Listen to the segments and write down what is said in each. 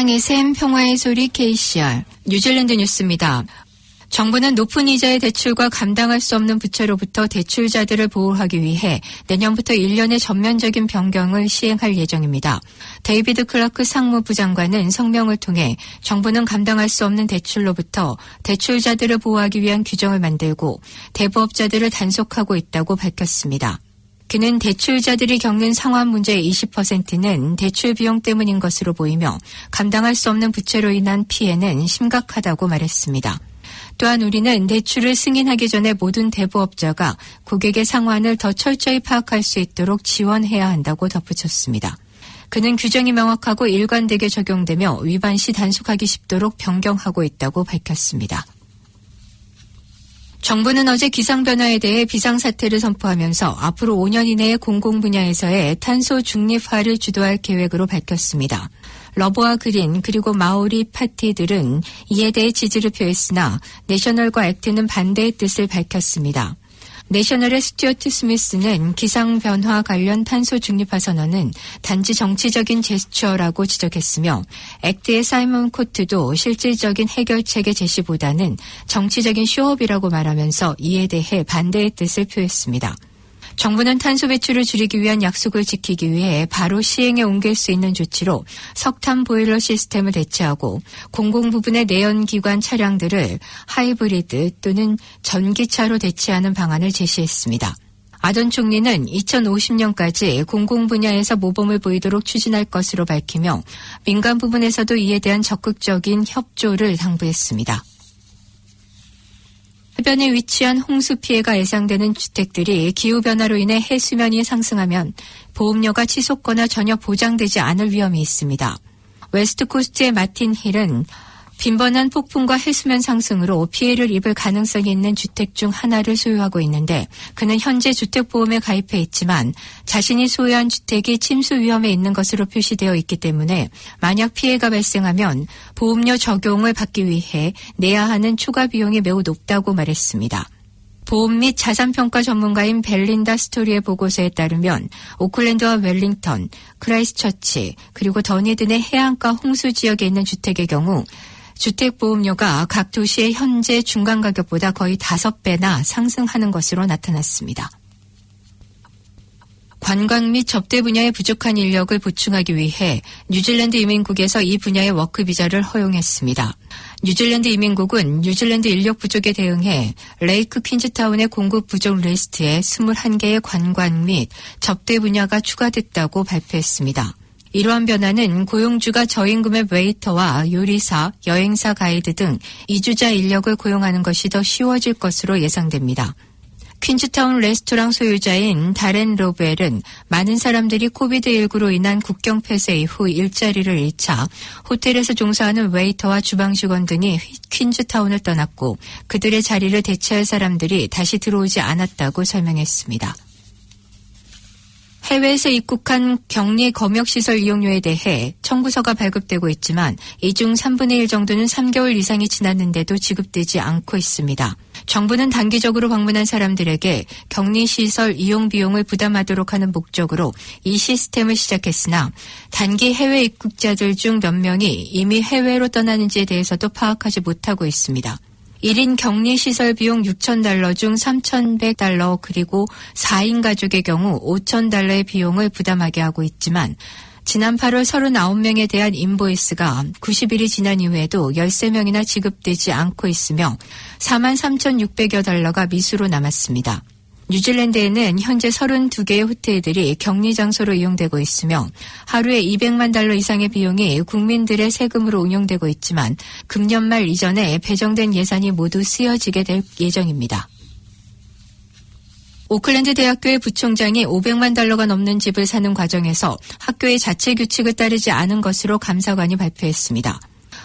사랑의 샘, 평화의 소리 KCR. 뉴질랜드 뉴스입니다. 정부는 높은 이자의 대출과 감당할 수 없는 부채로부터 대출자들을 보호하기 위해 내년부터 1년의 전면적인 변경을 시행할 예정입니다. 데이비드 클라크 상무부 장관은 성명을 통해 정부는 감당할 수 없는 대출로부터 대출자들을 보호하기 위한 규정을 만들고 대부업자들을 단속하고 있다고 밝혔습니다. 그는 대출자들이 겪는 상환 문제의 20%는 대출 비용 때문인 것으로 보이며 감당할 수 없는 부채로 인한 피해는 심각하다고 말했습니다. 또한 우리는 대출을 승인하기 전에 모든 대부업자가 고객의 상환을 더 철저히 파악할 수 있도록 지원해야 한다고 덧붙였습니다. 그는 규정이 명확하고 일관되게 적용되며 위반 시 단속하기 쉽도록 변경하고 있다고 밝혔습니다. 정부는 어제 기상변화에 대해 비상사태를 선포하면서 앞으로 5년 이내에 공공분야에서의 탄소 중립화를 주도할 계획으로 밝혔습니다. 러버와 그린 그리고 마오리 파티들은 이에 대해 지지를 표했으나 내셔널과 액트는 반대의 뜻을 밝혔습니다. 내셔널의 스튜어트 스미스는 기상변화 관련 탄소 중립화 선언은 단지 정치적인 제스처라고 지적했으며 액트의 사이먼 코트도 실질적인 해결책의 제시보다는 정치적인 쇼업이라고 말하면서 이에 대해 반대의 뜻을 표했습니다. 정부는 탄소 배출을 줄이기 위한 약속을 지키기 위해 바로 시행에 옮길 수 있는 조치로 석탄 보일러 시스템을 대체하고 공공부분의 내연기관 차량들을 하이브리드 또는 전기차로 대체하는 방안을 제시했습니다. 아던 총리는 2050년까지 공공분야에서 모범을 보이도록 추진할 것으로 밝히며 민간 부분에서도 이에 대한 적극적인 협조를 당부했습니다. 해변에 위치한 홍수 피해가 예상되는 주택들이 기후변화로 인해 해수면이 상승하면 보험료가 치솟거나 전혀 보장되지 않을 위험이 있습니다. 웨스트코스트의 마틴 힐은 빈번한 폭풍과 해수면 상승으로 피해를 입을 가능성이 있는 주택 중 하나를 소유하고 있는데 그는 현재 주택보험에 가입해 있지만 자신이 소유한 주택이 침수 위험에 있는 것으로 표시되어 있기 때문에 만약 피해가 발생하면 보험료 적용을 받기 위해 내야 하는 추가 비용이 매우 높다고 말했습니다. 보험 및 자산평가 전문가인 벨린다 스토리의 보고서에 따르면 오클랜드와 웰링턴, 크라이스처치 그리고 더니든의 해안가 홍수 지역에 있는 주택의 경우 주택보험료가 각 도시의 현재 중간 가격보다 거의 5배나 상승하는 것으로 나타났습니다. 관광 및 접대 분야에 부족한 인력을 보충하기 위해 뉴질랜드 이민국에서 이 분야의 워크비자를 허용했습니다. 뉴질랜드 이민국은 뉴질랜드 인력 부족에 대응해 레이크 퀸즈타운의 공급 부족 리스트에 21개의 관광 및 접대 분야가 추가됐다고 발표했습니다. 이러한 변화는 고용주가 저임금의 웨이터와 요리사, 여행사 가이드 등 이주자 인력을 고용하는 것이 더 쉬워질 것으로 예상됩니다. 퀸즈타운 레스토랑 소유자인 다렌 로벨은 많은 사람들이 코비드19로 인한 국경 폐쇄 이후 일자리를 잃자 호텔에서 종사하는 웨이터와 주방 직원 등이 퀸즈타운을 떠났고 그들의 자리를 대체할 사람들이 다시 들어오지 않았다고 설명했습니다. 해외에서 입국한 격리 검역시설 이용료에 대해 청구서가 발급되고 있지만 이 중 3분의 1 정도는 3개월 이상이 지났는데도 지급되지 않고 있습니다. 정부는 단기적으로 방문한 사람들에게 격리시설 이용 비용을 부담하도록 하는 목적으로 이 시스템을 시작했으나 단기 해외 입국자들 중 몇 명이 이미 해외로 떠나는지에 대해서도 파악하지 못하고 있습니다. 1인 격리시설 비용 $6,000 중 $3,100 그리고 4인 가족의 경우 $5,000의 비용을 부담하게 하고 있지만 지난 8월 39명에 대한 인보이스가 90일이 지난 이후에도 13명이나 지급되지 않고 있으며 $43,600여 달러가 미수로 남았습니다. 뉴질랜드에는 현재 32개의 호텔들이 격리 장소로 이용되고 있으며 하루에 $200만 이상의 비용이 국민들의 세금으로 운용되고 있지만 금년 말 이전에 배정된 예산이 모두 쓰여지게 될 예정입니다. 오클랜드 대학교의 부총장이 $500만 넘는 집을 사는 과정에서 학교의 자체 규칙을 따르지 않은 것으로 감사관이 발표했습니다.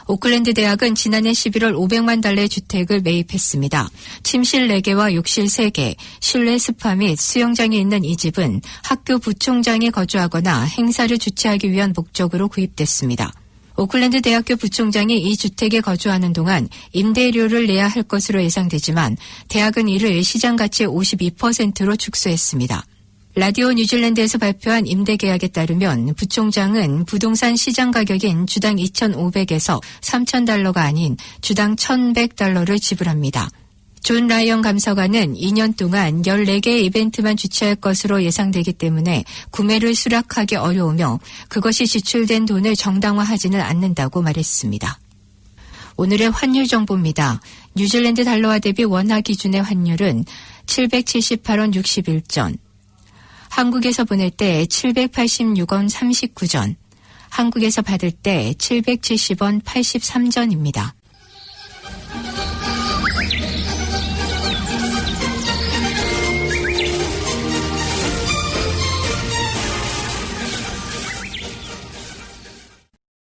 오클랜드 대학은 지난해 11월 $500만 주택을 매입했습니다. 침실 4개와 욕실 3개, 실내 스파 및 수영장이 있는 이 집은 학교 부총장이 거주하거나 행사를 주최하기 위한 목적으로 구입됐습니다. 오클랜드 대학교 부총장이 이 주택에 거주하는 동안 임대료를 내야 할 것으로 예상되지만 대학은 이를 시장 가치의 52%로 축소했습니다. 라디오 뉴질랜드에서 발표한 임대 계약에 따르면 부총장은 부동산 시장 가격인 주당 2,500에서 3,000달러가 아닌 주당 1,100달러를 지불합니다. 존 라이언 감사관은 2년 동안 14개의 이벤트만 주최할 것으로 예상되기 때문에 구매를 수락하기 어려우며 그것이 지출된 돈을 정당화하지는 않는다고 말했습니다. 오늘의 환율 정보입니다. 뉴질랜드 달러화 대비 원화 기준의 환율은 778원 61전, 한국에서 보낼 때 786원 39전, 한국에서 받을 때 770원 83전입니다.